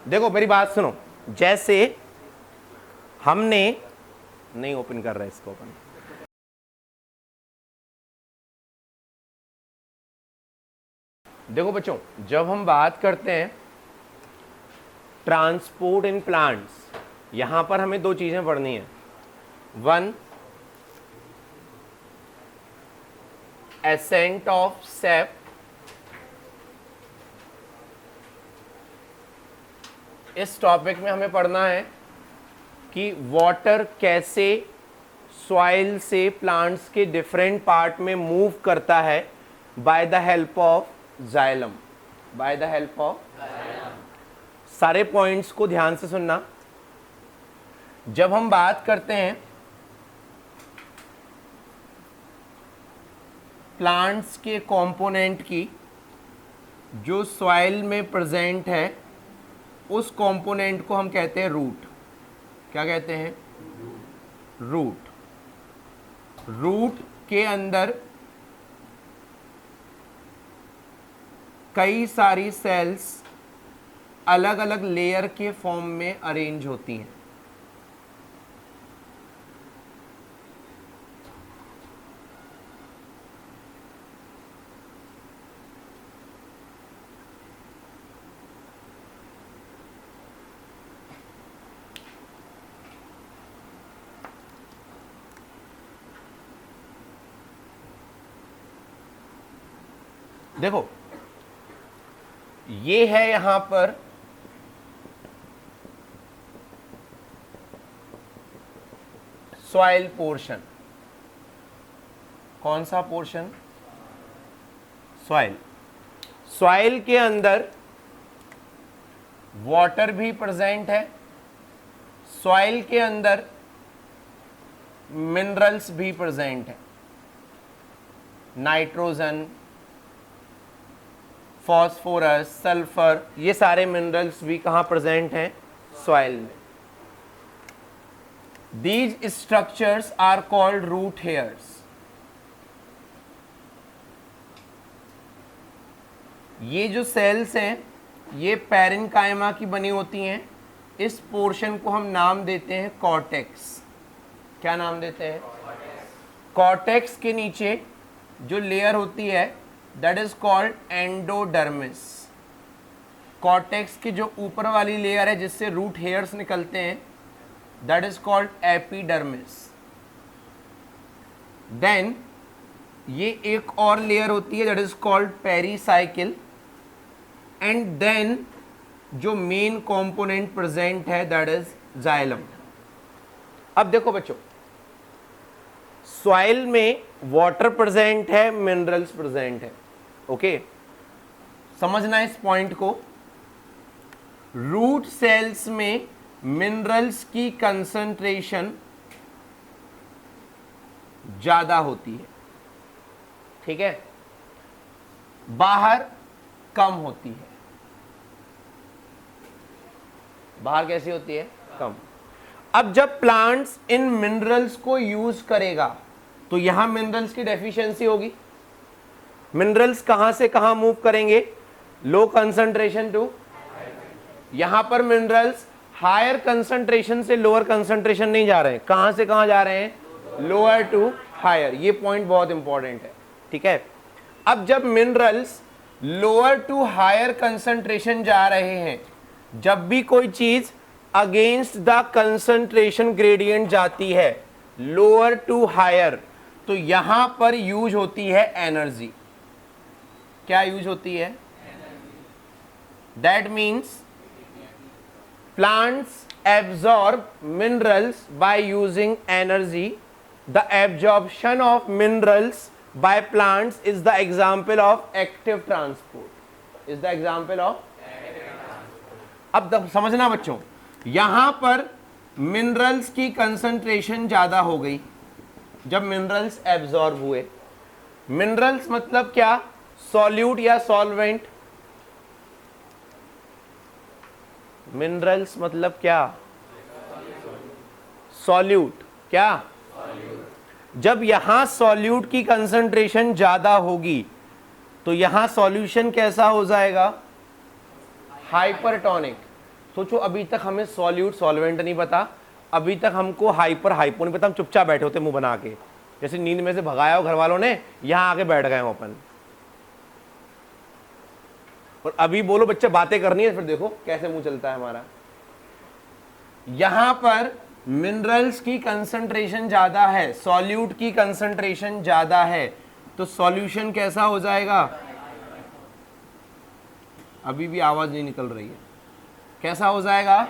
देखो मेरी बात सुनो, जैसे हमने नहीं ओपन कर रहा है इसको अपन, देखो बच्चों जब हम बात करते हैं ट्रांसपोर्ट इन प्लांट्स, यहां पर हमें दो चीजें पढ़नी है। वन, एसेंट ऑफ सेप, इस टॉपिक में हमें पढ़ना है कि वाटर कैसे सॉइल से प्लांट्स के डिफरेंट पार्ट में मूव करता है by the help of xylem, by the help of. सारे पॉइंट्स को ध्यान से सुनना। जब हम बात करते हैं प्लांट्स के कंपोनेंट की जो सॉइल में प्रेजेंट है, उस कंपोनेंट को हम कहते हैं रूट। क्या कहते हैं? रूट। रूट के अंदर कई सारी सेल्स अलग अलग लेयर के फॉर्म में अरेंज होती हैं। देखो ये है यहां पर सॉइल पोर्शन। कौन सा पोर्शन? सॉइल। सॉइल के अंदर वाटर भी प्रेजेंट है, सॉइल के अंदर मिनरल्स भी प्रेजेंट है। नाइट्रोजन, फॉस्फोरस, सल्फर, ये सारे मिनरल्स भी कहां प्रेजेंट हैं? सॉइल में। These structures are called root hairs. ये जो सेल्स हैं ये पैरेन्काइमा की बनी होती हैं। इस पोर्शन को हम नाम देते हैं कॉर्टेक्स। क्या नाम देते हैं? कॉर्टेक्स के नीचे जो लेयर होती है that is called endodermis. Cortex की जो ऊपर वाली लेयर है जिससे रूट हेयर्स निकलते हैं that is called epidermis. Then ये एक और लेयर होती है that is called pericycle, and then जो मेन कंपोनेंट प्रेजेंट है that is xylem. अब देखो बच्चों, सॉइल में वाटर प्रेजेंट है, मिनरल्स प्रेजेंट है। ओके, समझना इस पॉइंट को। रूट सेल्स में मिनरल्स की कंसंट्रेशन ज्यादा होती है, ठीक है, बाहर कम होती है। बाहर कैसी होती है? कम। अब जब प्लांट्स इन मिनरल्स को यूज करेगा तो यहां मिनरल्स की डेफिशिएंसी होगी। मिनरल्स कहां से कहां मूव करेंगे? लो कंसंट्रेशन टू, यहां पर मिनरल्स हायर कंसंट्रेशन से लोअर कंसंट्रेशन नहीं जा रहे हैं। कहां से कहां जा रहे हैं? Lower to higher. ये पॉइंट बहुत इंपॉर्टेंट है, ठीक है। अब जब minerals lower to higher concentration जा रहे हैं, जब भी कोई चीज अगेंस्ट द कंसंट्रेशन ग्रेडियंट जाती है लोअर टू हायर, तो यहां पर यूज होती है एनर्जी। क्या यूज होती है? That means plants absorb minerals by using energy. The absorption of minerals by plants is the example of active transport. Is the example of active transport. अब समझना बच्चों, यहां पर मिनरल्स की कंसंट्रेशन ज्यादा हो गई जब मिनरल्स एब्जॉर्ब हुए। मिनरल्स मतलब क्या? सॉल्यूट या सॉल्वेंट। मिनरल्स मतलब क्या? सॉल्यूट। क्या? जब यहां सॉल्यूट की कंसंट्रेशन ज्यादा होगी तो यहां सॉल्यूशन कैसा हो जाएगा? हाइपरटोनिक। सोचो अभी तक हमें सॉल्यूट सॉल्वेंट नहीं पता, अभी तक हमको हाइपर हाइपो नहीं पता, हम चुपचाप बैठे होते मुंह बना के, जैसे नींद में से भगाया हो घर वालों ने, यहां आके बैठ गए हो अपन। और अभी बोलो बच्चे बातें करनी है, फिर देखो कैसे मुंह चलता है हमारा। यहां पर मिनरल्स की कंसंट्रेशन ज्यादा है, सॉल्यूट की कंसंट्रेशन ज्यादा है, तो सॉल्यूशन कैसा हो जाएगा? अभी भी आवाज नहीं निकल रही है, कैसा हो जाएगा?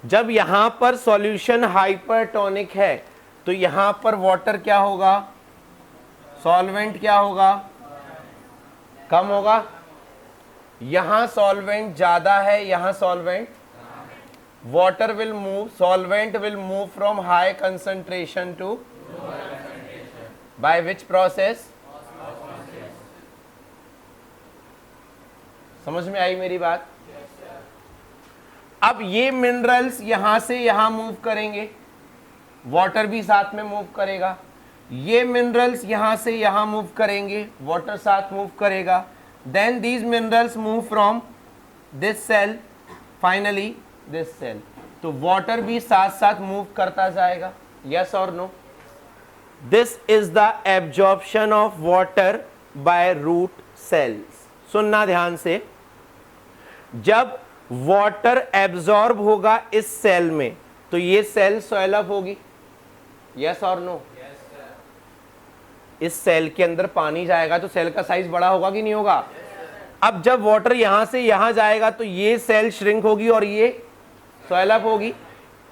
जब यहां पर सॉल्यूशन हाइपरटोनिक है तो यहां पर वाटर क्या होगा? सॉल्वेंट क्या होगा? कम होगा। यहां सॉल्वेंट ज्यादा है, यहां solvent, water will move, solvent will move from high concentration to, by which process? समझ में आई मेरी बात? अब ये मिनरल्स यहां से यहां मूव करेंगे, वाटर भी साथ में मूव करेगा। ये मिनरल्स यहां से यहां मूव करेंगे, वाटर साथ मूव करेगा। Then these minerals move from this cell finally this cell, तो वाटर भी साथ साथ मूव करता जाएगा। यस और no? This is the absorption of water by root cells. सुनना ध्यान से, जब वाटर एब्जॉर्ब होगा इस सेल में तो ये सेल स्वेल अप होगी। यस और नो? इस सेल के अंदर पानी जाएगा तो सेल का साइज बड़ा होगा कि नहीं होगा? अब जब वाटर यहां से यहां जाएगा तो ये सेल श्रिंक होगी और ये स्वेल अप होगी।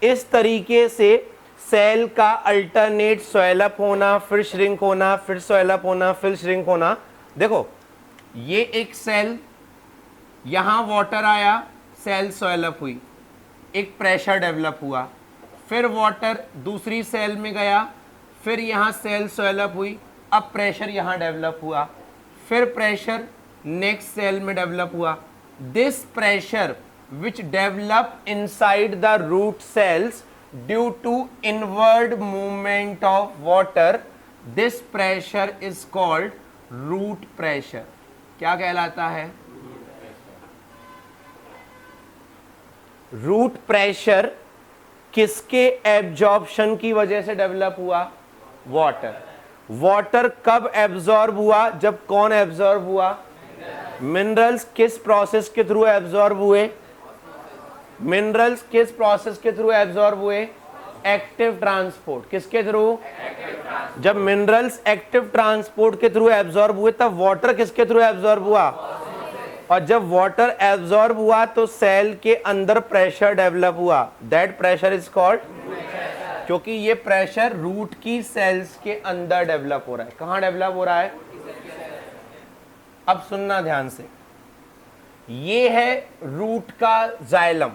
इस तरीके से सेल का अल्टरनेट स्वेल अप होना, फिर श्रिंक होना, फिर स्वेल अप होना, फिर श्रिंक होना। देखो ये एक सेल, यहां वाटर आया, सेल स्वेल अप हुई, एक प्रेशर डेवलप हुआ, फिर वाटर दूसरी सेल में गया, फिर यहां सेल स्वेल अप हुई, अब प्रेशर यहां डेवलप हुआ, फिर प्रेशर नेक्स्ट सेल में डेवलप हुआ। This pressure which develop inside the root cells due to inward movement of water, this pressure is called root pressure. क्या कहलाता है? रूट प्रेशर किसके एब्जॉर्प्शन की वजह से डेवलप हुआ? वाटर। वाटर कब एब्जॉर्ब हुआ? जब कौन एब्जॉर्ब हुआ? मिनरल्स किस प्रोसेस के थ्रू एब्जॉर्ब हुए? मिनरल्स किस प्रोसेस के थ्रू एब्जॉर्ब हुए? Active transport. किसके थ्रू? जब मिनरल्स एक्टिव ट्रांसपोर्ट के थ्रू एब्जॉर्ब हुए तब वाटर किसके थ्रू एब्जॉर्ब हुआ? और जब वाटर एब्जॉर्ब हुआ तो सेल के अंदर प्रेशर डेवलप हुआ, दैट प्रेशर इज कॉल्ड, क्योंकि ये प्रेशर रूट की सेल्स के अंदर डेवलप हो रहा है। कहां डेवलप हो रहा है? अब सुनना ध्यान से, ये है रूट का जाइलम।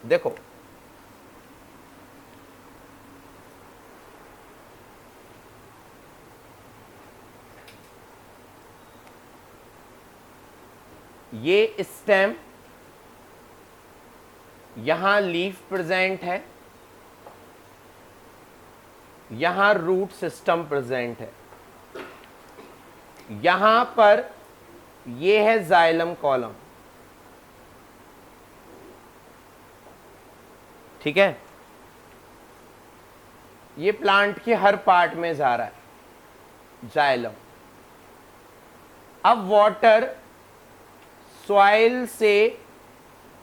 देखो ये स्टेम, यहां लीफ प्रेजेंट है, यहां रूट सिस्टम प्रेजेंट है, यहां पर ये है जाइलम कॉलम। ठीक है, ये प्लांट के हर पार्ट में जा रहा है जाइलम। अब वाटर सॉइल से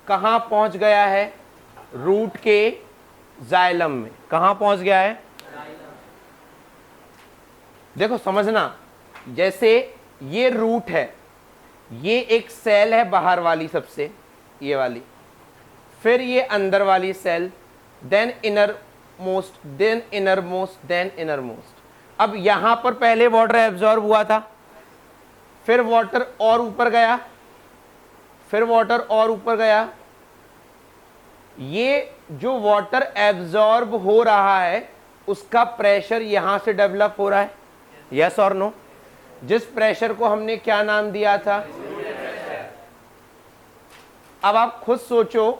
कहां पहुंच गया है? रूट के जाइलम में। कहां पहुंच गया है? देखो समझना, जैसे ये रूट है, ये एक सेल है बाहर वाली, सबसे ये वाली, फिर ये अंदर वाली cell, then innermost, then innermost, then innermost. अब यहां पर पहले वाटर एब्जॉर्ब हुआ था, फिर वाटर और ऊपर गया, फिर वाटर और ऊपर गया। ये जो वाटर एब्जॉर्ब हो रहा है उसका प्रेशर यहां से डेवलप हो रहा है। यस और नो? जिस प्रेशर को हमने क्या नाम दिया था? अब आप खुद सोचो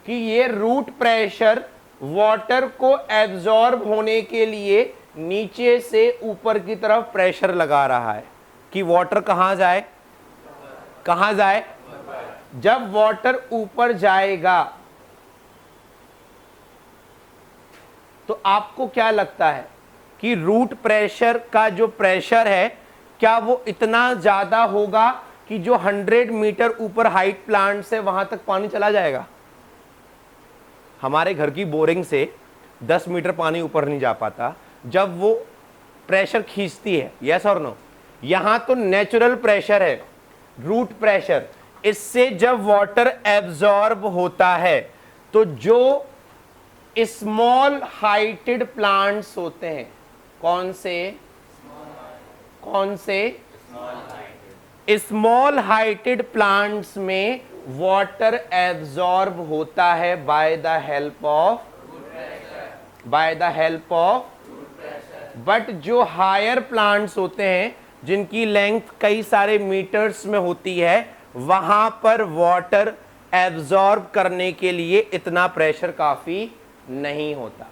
कि ये रूट प्रेशर वाटर को एब्जॉर्ब होने के लिए नीचे से ऊपर की तरफ प्रेशर लगा रहा है कि वाटर कहां जाए? कहां जाए? जब वाटर ऊपर जाएगा तो आपको क्या लगता है कि रूट प्रेशर का जो प्रेशर है क्या वो इतना ज्यादा होगा कि जो 100 मीटर ऊपर हाइट प्लांट से वहां तक पानी चला जाएगा? हमारे घर की बोरिंग से 10 मीटर पानी ऊपर नहीं जा पाता जब वो प्रेशर खींचती है, यस और नो? यहां तो नेचुरल प्रेशर है, रूट प्रेशर। इससे जब वाटर एब्जॉर्ब होता है तो जो स्मॉल हाइटेड प्लांट्स होते हैं, कौन से स्मॉल हाइटेड प्लांट्स में वाटर एब्जॉर्ब होता है by the help of but जो हायर प्लांट्स होते हैं जिनकी लेंथ कई सारे मीटर्स में होती है, वहां पर वाटर एब्जॉर्ब करने के लिए इतना प्रेशर काफी नहीं होता।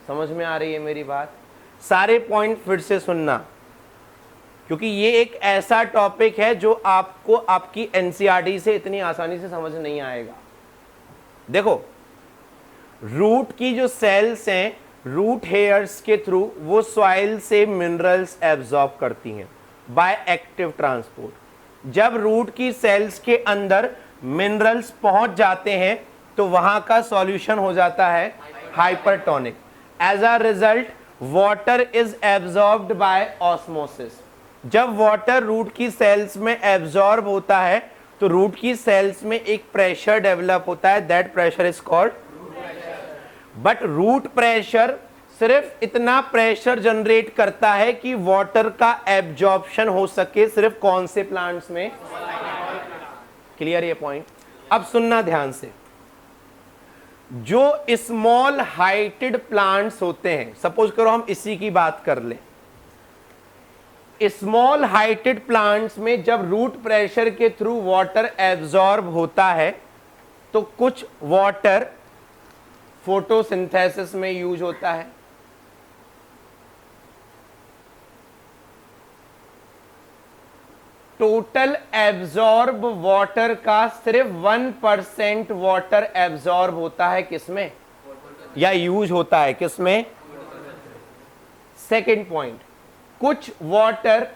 समझ में आ रही है मेरी बात? सारे पॉइंट फिर से सुनना, क्योंकि ये एक ऐसा टॉपिक है जो आपको आपकी एनसीईआरटी से इतनी आसानी से समझ नहीं आएगा। देखो, रूट की जो सेल्स हैं, रूट हेयर्स के थ्रू वो सॉइल से मिनरल्स एब्जॉर्ब करती हैं बाय एक्टिव ट्रांसपोर्ट। जब रूट की सेल्स के अंदर मिनरल्स पहुंच जाते हैं तो वहां का सॉल्यूशन हो जाता है hypertonic. As a result water is absorbed by osmosis. जब वाटर रूट की सेल्स में एब्जॉर्ब होता है तो रूट की सेल्स में एक प्रेशर डेवलप होता है, that pressure is called. But root pressure सिर्फ इतना प्रेशर जनरेट करता है कि वाटर का एब्जॉर्प्शन हो सके सिर्फ कौन से प्लांट्स में? क्लियर ये पॉइंट? अब सुनना ध्यान से। जो स्मॉल हाइटेड प्लांट्स होते हैं, सपोज करो हम इसी की बात कर लें, स्मॉल हाइटेड प्लांट्स में जब रूट प्रेशर के थ्रू वाटर एब्जॉर्ब होता है तो कुछ वाटर फोटोसिंथेसिस में यूज होता है, टोटल एब्जॉर्ब वाटर का सिर्फ 1% वाटर एब्जॉर्ब होता है किसमें, या यूज होता है किसमें? सेकेंड पॉइंट, कुछ वाटर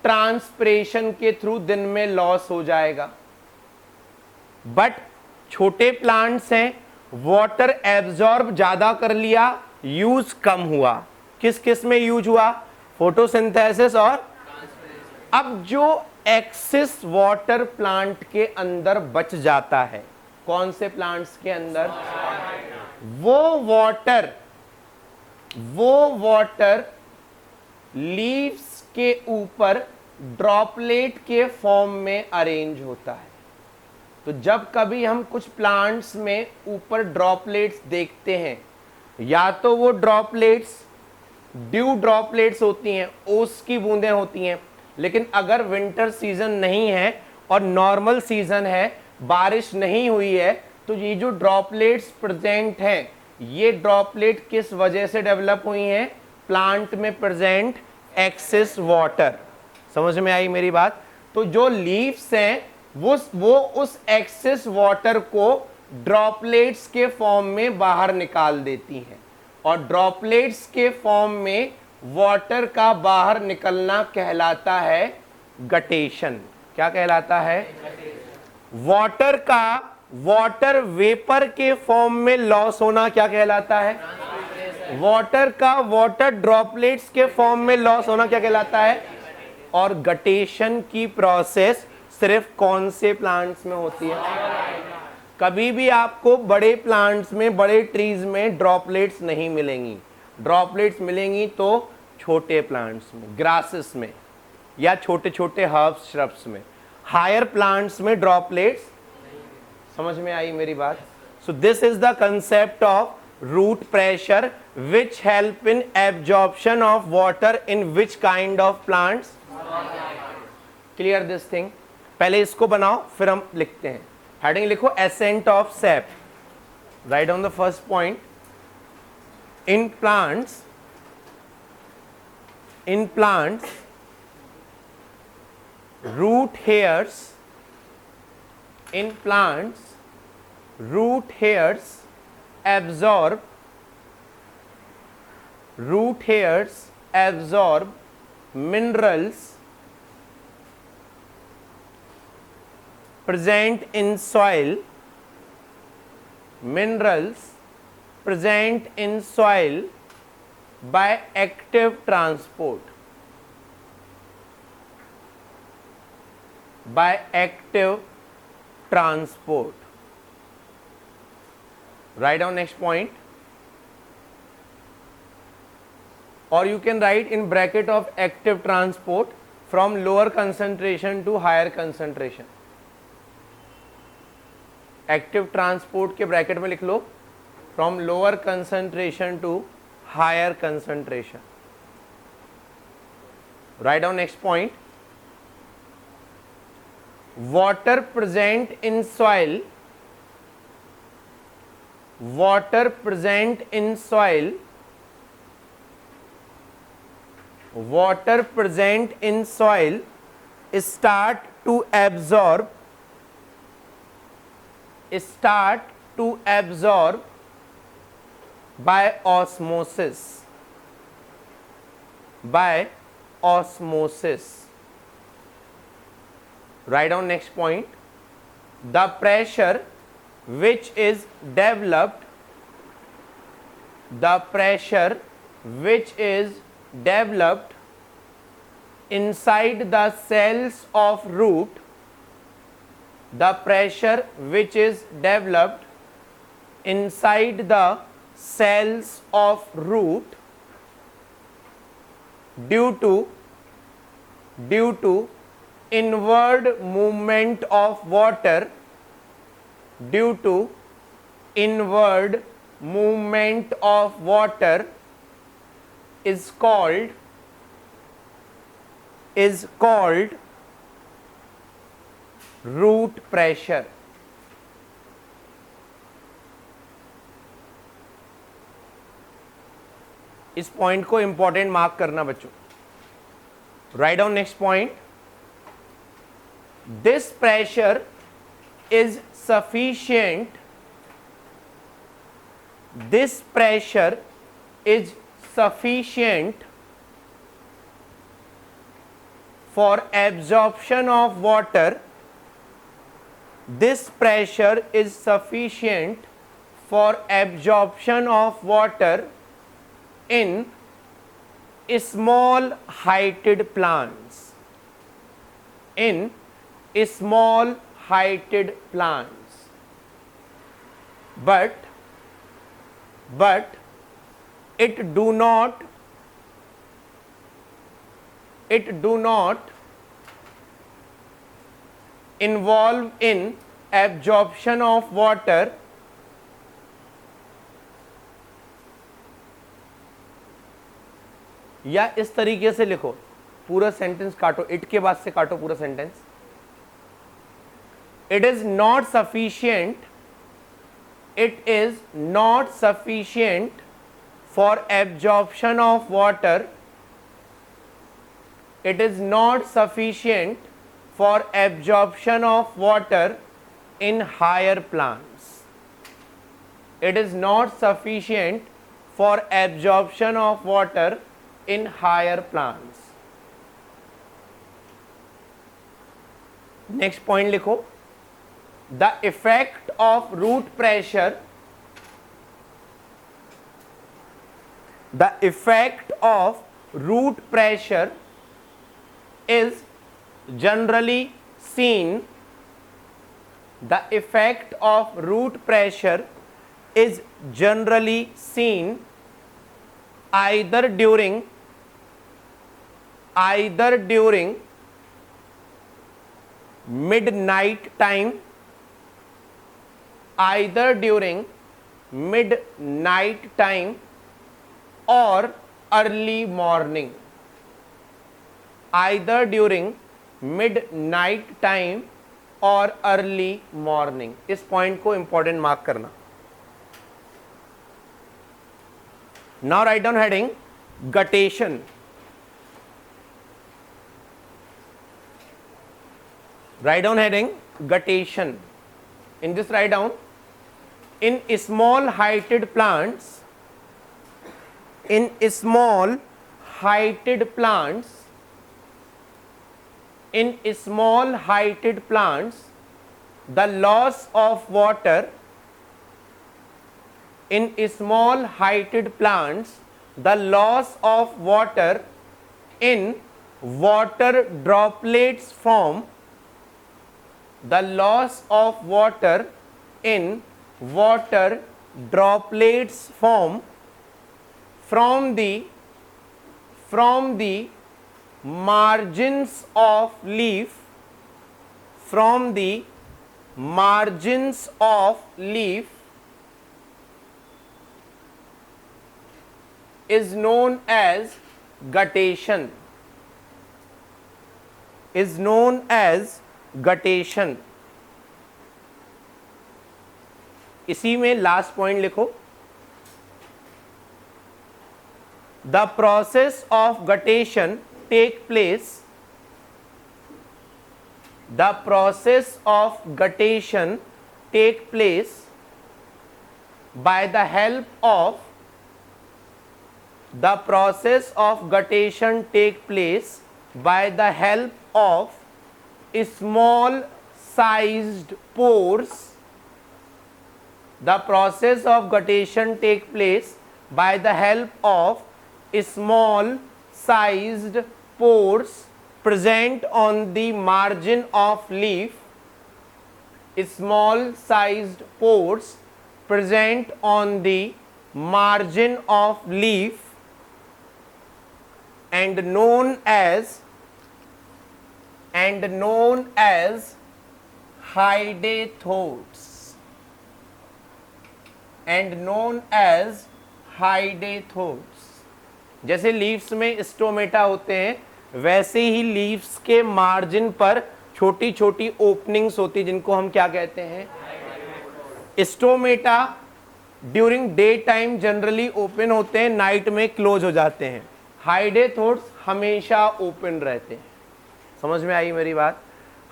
ट्रांसपिरेशन के थ्रू दिन में लॉस हो जाएगा। बट छोटे प्लांट्स हैं, वाटर एब्जॉर्ब ज्यादा कर लिया, यूज कम हुआ। किस किस में यूज हुआ? फोटोसिंथेसिस और। अब जो एक्सेस वाटर प्लांट के अंदर बच जाता है, कौन से प्लांट्स के अंदर? वो वाटर लीव्स के ऊपर ड्रॉपलेट के फॉर्म में अरेंज होता है। तो जब कभी हम कुछ प्लांट्स में ऊपर ड्रॉपलेट्स देखते हैं, या तो वो ड्रॉपलेट्स ड्यू ड्रॉपलेट्स होती हैं, ओस की बूंदें होती हैं। लेकिन अगर विंटर सीजन नहीं है और नॉर्मल सीजन है, बारिश नहीं हुई है, तो ये जो ड्रॉपलेट्स प्रेजेंट हैं, ये ड्रॉपलेट किस वजह से डेवलप हुई हैं? प्लांट में प्रेजेंट एक्सेस वाटर। समझ में आई मेरी बात? तो जो लीव्स हैं वो उस एक्सेस वाटर को ड्रॉपलेट्स के फॉर्म में बाहर निकाल देती हैं, और ड्रॉपलेट्स के फॉर्म में वाटर का बाहर निकलना कहलाता है गटेशन। क्या कहलाता है? वाटर का वाटर वेपर के फॉर्म में लॉस होना क्या कहलाता है? वाटर का वाटर ड्रॉपलेट्स के फॉर्म में लॉस होना क्या कहलाता है? और गटेशन की प्रोसेस सिर्फ कौन से प्लांट्स में होती है? कभी भी आपको बड़े प्लांट्स में, बड़े ट्रीज में ड्रॉपलेट्स नहीं मिलेंगी। ड्रॉपलेट्स मिलेंगी तो छोटे प्लांट्स में, ग्रासेस में, या छोटे छोटे हर्ब्स, श्रब्स में। हायर प्लांट्स में ड्रॉपलेट्स। समझ में आई मेरी बात? So this is the concept of root pressure which help in absorption of water in which kind of plants. Clear this thing? पहले इसको बनाओ फिर हम लिखते हैं। हेडिंग लिखो, ascent of sap. Right on the first point, in plants root hairs in plants, root hairs absorb minerals present in soil by active transport. Write down next point, or you can write in bracket of active transport from lower concentration to higher concentration. Active transport के bracket में लिख लो from lower concentration to higher concentration. Write down next point. Water present in soil start to absorb by osmosis. Write down next point. The pressure which is developed inside the cells of root due to inward movement of water is called root pressure. इस point को important mark करना बच्चों. Right down next point. This pressure is sufficient for absorption of water. This pressure is sufficient for absorption of water in small heighted plants. But it do not involve in absorption of water या इस तरीके से लिखो, पूरा sentence काटो, it के बाद से काटो पूरा sentence. It is not sufficient for absorption of water. It is not sufficient for absorption of water in higher plants. It is not sufficient for absorption of water in higher plants. Next point लिखो. The effect of root pressure is generally seen either during midnight time or early morning. Either during midnight time or early morning. इस point को important mark करना. Now write down heading guttation. Write down heading guttation. in this write down, in small heighted plants, in small heighted plants, in small heighted plants, the loss of water, in small heighted plants, the loss of water in water droplets form, the loss of water in water droplets form from the margins of leaf, from the margins of leaf, is known as guttation, is known as guttation. इसी में last point लिखो, the process of guttation take place, the process of guttation take place by the help of, the process of guttation take place by the help of small sized pores, the process of guttation take place by the help of small sized pores present on the margin of leaf, small sized pores present on the margin of leaf, and known as hydatodes, and known as hydatodes. जैसे leaves में stomata होते हैं वैसे he leaves के margin पर छोटी छोटी openings होती जिनको हम क्या कहते हैं, stomata during day time generally open होते हैं, नाइट में क्लोज हो जाते हैं। हाइडेथोड्स हमेशा ओपन रहते हैं। समझ में आई मेरी बात?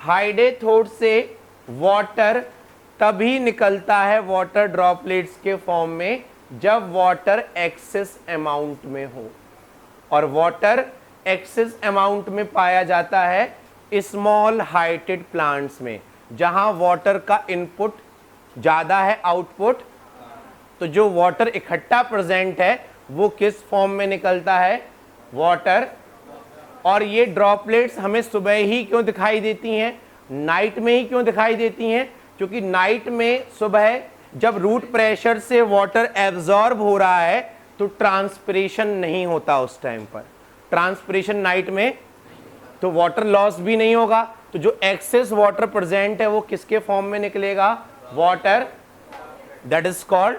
हाइडेथोड से वाटर तभी निकलता है वाटर ड्रॉपलेट्स के फॉर्म में जब वाटर एक्सेस अमाउंट में हो, और वाटर एक्सेस अमाउंट में पाया जाता है स्मॉल हाइटेड प्लांट्स में, जहां वाटर का इनपुट ज़्यादा है, आउटपुट। तो जो वाटर इकट्ठा प्रेजेंट है वो किस फॉर्म में निकलता है, वाटर। और ये ड्रॉपलेट्स हमें सुबह ही क्यों दिखाई देती हैं, नाइट में ही क्यों दिखाई देती हैं? क्योंकि नाइट में, सुबह जब रूट प्रेशर से वाटर एब्जॉर्ब हो रहा है तो ट्रांसपिरेशन नहीं होता उस टाइम पर, ट्रांसपिरेशन नाइट में, तो वाटर लॉस भी नहीं होगा। तो जो एक्सेस वाटर प्रेजेंट है वो किसके फॉर्म में निकलेगा, वाटर, दैट इज कॉल्ड।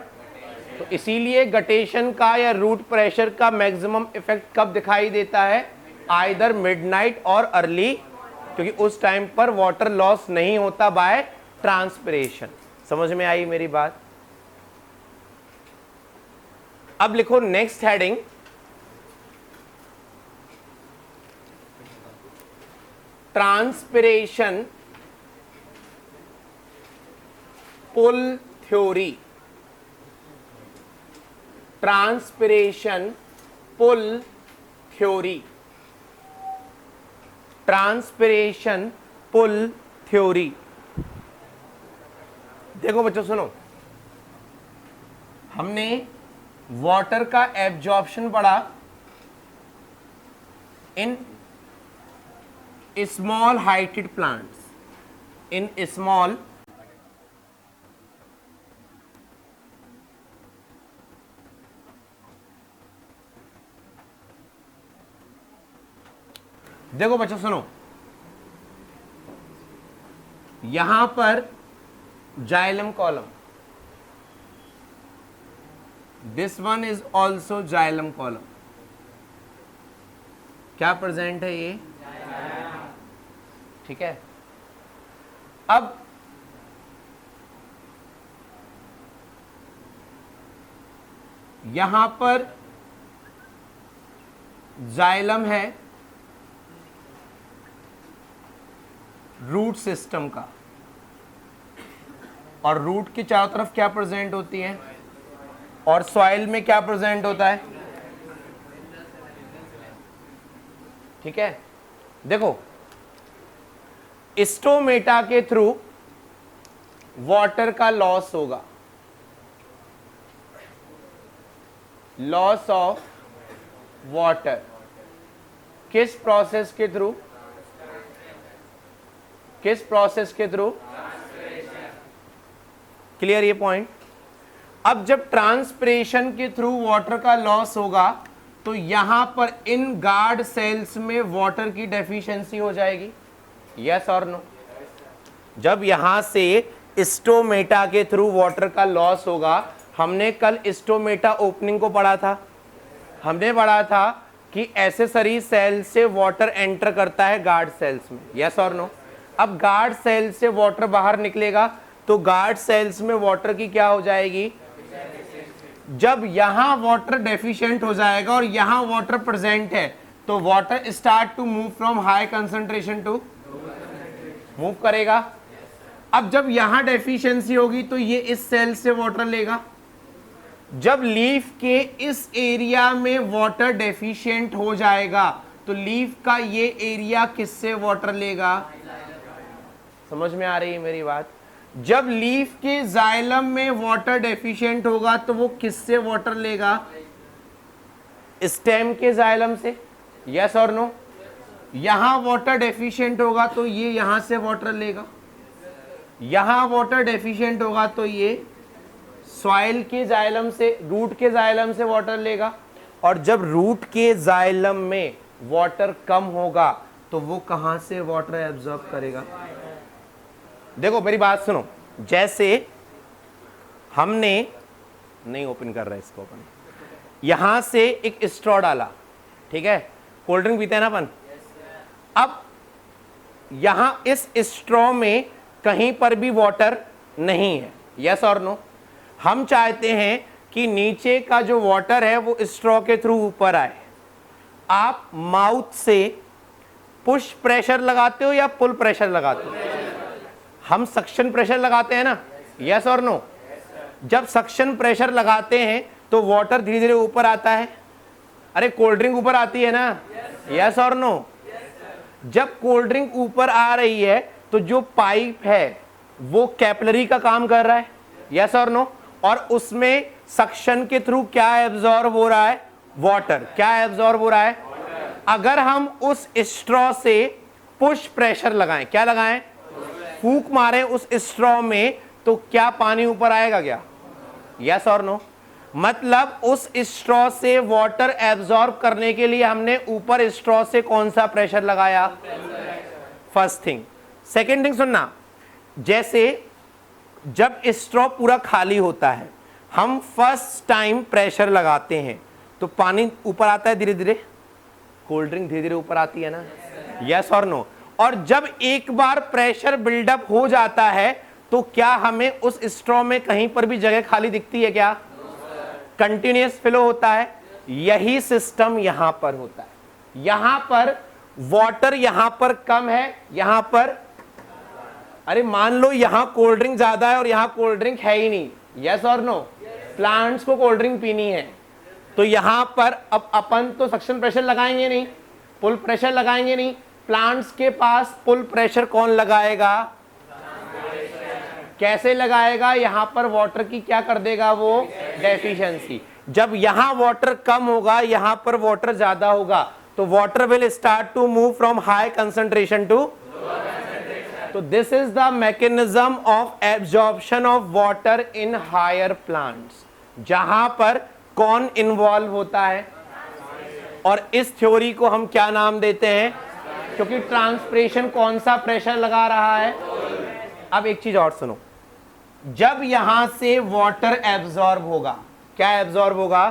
तो इसीलिए गटेशन का या रूट प्रेशर का मैक्सिमम इफेक्ट कब दिखाई देता है, आइदर मिडनाइट और अर्ली, क्योंकि उस टाइम पर वाटर लॉस नहीं होता बाय ट्रांसपिरेशन। समझ में आई मेरी बात? अब लिखो next heading, transpiration pull theory, transpiration pull theory, transpiration pull theory. देखो बच्चों सुनो, हमने वाटर का एब्जॉर्प्शन पढ़ा in small heighted plants, in small देखो बच्चों सुनो, यहां पर xylem column, this one is also xylem column, क्या प्रेजेंट है ये, ठीक है। अब यहां पर जाइलम है रूट सिस्टम का, और रूट के चारों तरफ क्या प्रेजेंट होती है, और सॉइल में क्या प्रेजेंट होता है। ठीक है, देखो स्टोमेटा के थ्रू वाटर का लॉस होगा, लॉस ऑफ वाटर किस प्रोसेस के थ्रू, किस प्रोसेस के थ्रू, क्लियर ये पॉइंट। अब जब ट्रांसपिरेशन के थ्रू वाटर का लॉस होगा तो यहां पर इन गार्ड सेल्स में वाटर की डेफिशिएंसी हो जाएगी, यस और नो। जब यहां से स्टोमेटा के थ्रू वाटर का लॉस होगा, हमने कल स्टोमेटा ओपनिंग को पढ़ा था, हमने पढ़ा था कि एक्सेसरी सेल से वाटर एंटर करता है गार्ड सेल्स में, यस और नो। अब गार्ड सेल से वाटर बाहर निकलेगा तो गार्ड सेल्स में वाटर की क्या हो जाएगी, जब यहां वाटर डेफिशिएंट हो जाएगा और यहां वाटर प्रेजेंट है तो water start to move from high concentration to, move करेगा। अब जब यहां डेफिशिएंसी होगी तो ये इस सेल से वाटर लेगा, जब लीफ के इस एरिया में वाटर डेफिशिएंट हो जाएगा तो लीफ का ये एरिया किससे वाटर लेगा, समझ में आ रही है मेरी बात। जब लीफ के जाइलम में वाटर डेफिशिएंट होगा तो वो किससे वाटर लेगा, स्टेम के जाइलम से, यस और नो। यहां वाटर डेफिशिएंट होगा तो ये यहां से वाटर लेगा, यहां वाटर डेफिशिएंट होगा तो ये सॉइल के जाइलम से, रूट के जाइलम से वाटर लेगा, और जब रूट के जाइलम में वाटर कम होगा तो वो कहां से वाटर एब्जॉर्ब करेगा। देखो मेरी बात सुनो, जैसे हमने नहीं ओपन कर रहा इसको, अपन यहां से एक स्ट्रॉ डाला, ठीक है, कोल्ड ड्रिंक पीते हैं ना अपन। अब यहां इस स्ट्रॉ में कहीं पर भी वाटर नहीं है, यस और नो। हम चाहते हैं कि नीचे का जो वाटर है वो स्ट्रॉ के थ्रू ऊपर आए। आप माउथ से पुश प्रेशर लगाते हो या पुल प्रेशर लगाते हो, हम सक्शन प्रेशर लगाते हैं ना, यस और नो। जब सक्शन प्रेशर लगाते हैं तो वाटर धीरे धीरे ऊपर आता है, अरे कोल्ड ड्रिंक ऊपर आती है ना, यस और नो। जब कोल्ड ड्रिंक ऊपर आ रही है तो जो पाइप है वो कैपिलरी का काम कर रहा है, यस और नो, और उसमें सक्शन के थ्रू क्या एब्जॉर्ब हो रहा है, वाटर। क्या एब्जॉर्ब हो रहा है, अगर हम उस स्ट्रॉ से पुश प्रेशर लगाएं, क्या लगाएं, फूंक मारे उस स्ट्रॉ में, तो क्या पानी ऊपर आएगा क्या, यस और नो। मतलब उस स्ट्रॉ से वाटर एब्जॉर्ब करने के लिए हमने ऊपर स्ट्रॉ से कौन सा प्रेशर लगाया, फर्स्ट थिंग। सेकेंड थिंग सुनना, जैसे जब स्ट्रॉ पूरा खाली होता है, हम फर्स्ट टाइम प्रेशर लगाते हैं तो पानी ऊपर आता है धीरे धीरे, कोल्ड ड्रिंक धीरे धीरे ऊपर आती है ना, यस और नो। और जब एक बार प्रेशर बिल्डअप हो जाता है तो क्या हमें उस स्ट्रॉ में कहीं पर भी जगह खाली दिखती है क्या, कंटिन्यूअस फ्लो होता है। यही सिस्टम यहां पर होता है, यहां पर वाटर यहां पर कम है, यहां पर, अरे मान लो यहां कोल्ड ड्रिंक ज्यादा है और यहां कोल्ड ड्रिंक है ही नहीं, यस और नो। प्लांट्स को कोल्ड ड्रिंक पीनी है तो यहां पर अब अपन तो सक्शन प्रेशर लगाएंगे नहीं, पुल प्रेशर लगाएंगे नहीं, प्लांट्स के पास पुल प्रेशर कौन लगाएगा, कैसे लगाएगा, यहां पर वाटर की क्या कर देगा वो, डेफिशिएंसी। जब यहां वाटर कम होगा, यहां पर वाटर ज्यादा होगा, तो water will start to move from high concentration to, तो this is the mechanism of absorption of water in higher plants. जहां पर कौन इन्वॉल्व होता है, और इस थ्योरी को हम क्या नाम देते हैं, क्योंकि ट्रांसपिरेशन कौन सा प्रेशर लगा रहा है। अब एक चीज और सुनो, जब यहां से वाटर एब्जॉर्ब होगा, क्या एब्जॉर्ब होगा,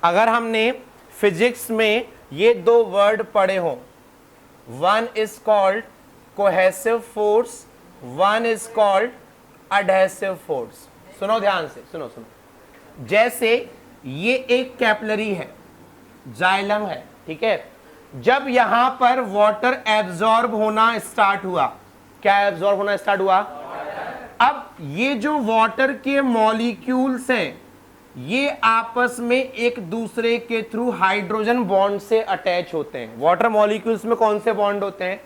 अगर हमने फिजिक्स में ये दो वर्ड पढ़े हो, one is called cohesive force, one is called adhesive force. सुनो ध्यान से, सुनो सुनो, जैसे ये एक कैपिलरी है, जाइलम है, ठीक है, जब यहां पर वाटर एब्जॉर्ब होना स्टार्ट हुआ, क्या एब्जॉर्ब होना स्टार्ट हुआ? अब ये जो वाटर के मॉलिक्यूल्स हैं ये आपस में एक दूसरे के थ्रू हाइड्रोजन बॉन्ड से अटैच होते हैं। वाटर मॉलिक्यूल्स में कौन से बॉन्ड होते हैं?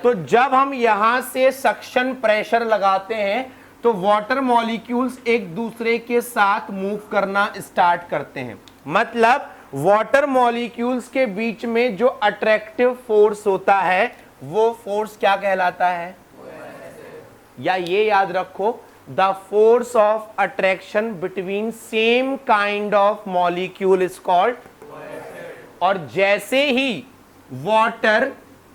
तो जब हम यहां से सक्शन प्रेशर लगाते हैं तो वाटर मॉलिक्यूल्स एक दूसरे के साथ मूव करना स्टार्ट करते हैं। मतलब वाटर मॉलिक्यूल्स के बीच में जो अट्रैक्टिव फोर्स होता है वो फोर्स क्या कहलाता है? या ये याद रखो, the force of attraction between same kind of molecule is called. और जैसे ही वाटर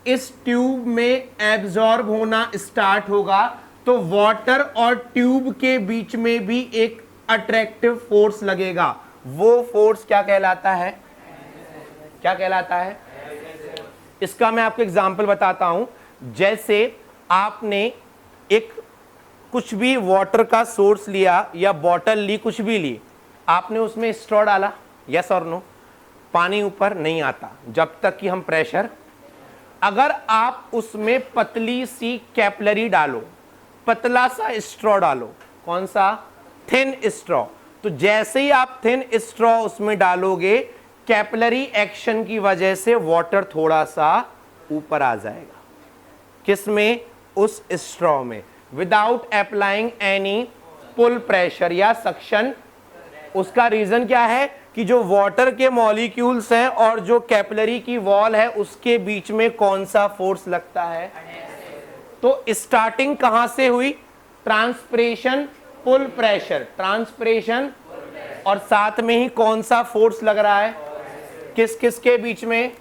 इस ट्यूब में एब्जॉर्ब होना स्टार्ट होगा तो वाटर और ट्यूब के बीच में भी एक अट्रैक्टिव फोर्स लगेगा। वो फोर्स क्या कहलाता है? क्या कहलाता है? इसका मैं आपको एग्जांपल बताता हूं। जैसे आपने एक कुछ भी वाटर का सोर्स लिया या बॉटल ली, कुछ भी ली, आपने उसमें स्ट्रॉ डाला, यस और नो? पानी ऊपर नहीं आता जब तक कि हम प्रेशर, अगर आप उसमें पतली सी कैपिलरी डालो, पतला सा स्ट्रॉ डालो, कौन सा? थिन स्ट्रॉ, तो जैसे ही आप थिन स्ट्रॉ उसमें डालोगे कैपिलरी एक्शन की वजह से वाटर थोड़ा सा ऊपर आ जाएगा। किसमें? उस स्ट्रॉ में, विदाउट अप्लाइंग एनी पुल प्रेशर या सक्शन। उसका रीजन क्या है कि जो वाटर के मॉलिक्यूल्स हैं और जो कैपिलरी की वॉल है उसके बीच में कौन सा फोर्स लगता है? तो स्टार्टिंग कहां से हुई? ट्रांसपिरेशन, पुल प्रेशर, ट्रांसपिरेशन, और साथ में ही कौन सा फोर्स लग रहा है? किस किस के बीच में?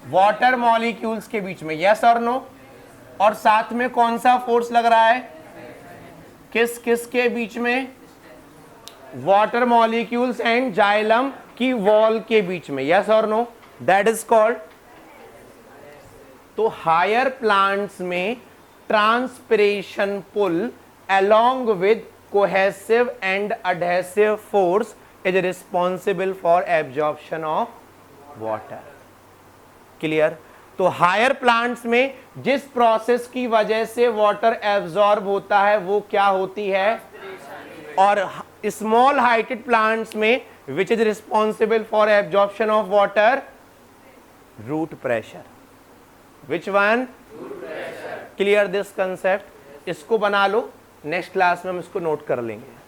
वाटर मॉलिक्यूल्स के बीच में, यस और नो? और साथ में कौन सा फोर्स लग रहा है? किस किस के बीच में? वाटर मॉलिक्यूल्स एंड जाइलम की वॉल के बीच में, यस और नो? That is called. तो हायर प्लांट्स में transpiration pull along with cohesive and adhesive force is responsible for absorption of water. Clear? तो हायर प्लांट्स में जिस प्रोसेस की वजह से वाटर एब्जॉर्ब होता है वो क्या होती है? और स्मॉल हाइटेड प्लांट्स में which is responsible for absorption of water? Root pressure. Which one? Clear this concept? इसको बना लो, नेक्स्ट क्लास में हम इसको नोट कर लेंगे।